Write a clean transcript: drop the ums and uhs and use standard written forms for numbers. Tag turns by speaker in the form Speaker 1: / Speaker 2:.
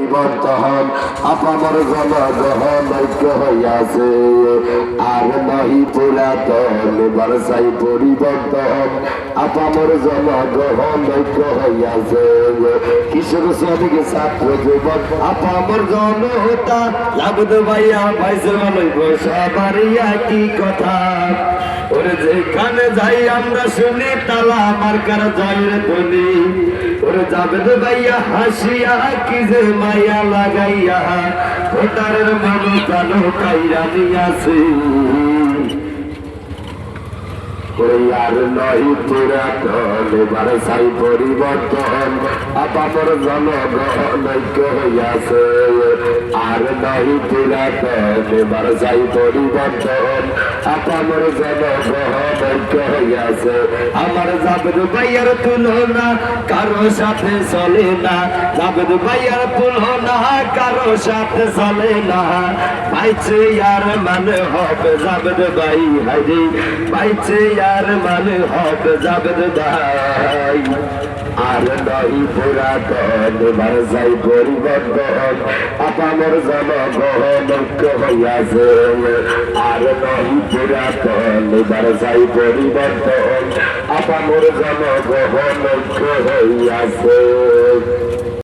Speaker 1: পরিবর্তন আপামর জনগণ ঐক্য হইয়াছে আর নহি পুরাতন বারসাই পরিবর্তন আপামর জনগণ ঐক্য হইয়াছে কিশোর শ্রমিক ছাত্র যুবক আপামর জনতা লাগদ ভাইয়া ভাইসে মানই সবারই একই কথা ওরে যেখানে যাই আমরা শুনি তালা মার্কার জয়ের ধ্বনি ওরে যাবেদ ভাইয়া হাসিয়া কি যে মায়া লাগাইয়া ভোটারের মমতা লোকাইয়া নিয়াছে আর নহি পুরাতন বারসাই পরিবর্তন আপামর জনগণ ঐক্য হইয়াছে আর নহি পুরাতন বারসাই পরিবর্তন আপামর জনগণ ঐক্য হইয়াছে আমার জাবেদ ভাইয়ার তুলনা কারো সাথে চলে না জাবেদ ভাইয়ার তুলনা কারো সাথে চলে না পাইছে আর মানে হবে জাবেদ ভাই হাইরে পাইছে আর মানে হবে জাবেদ ভাই আর নহি পুরাতন বারসাই পরিবর্তন আপামর জনগণ ঐক্য হইয়াছে আর নহি পুরাতন বারসাই পরিবর্তন আপামর জনগণ ঐক্য হইয়াছে।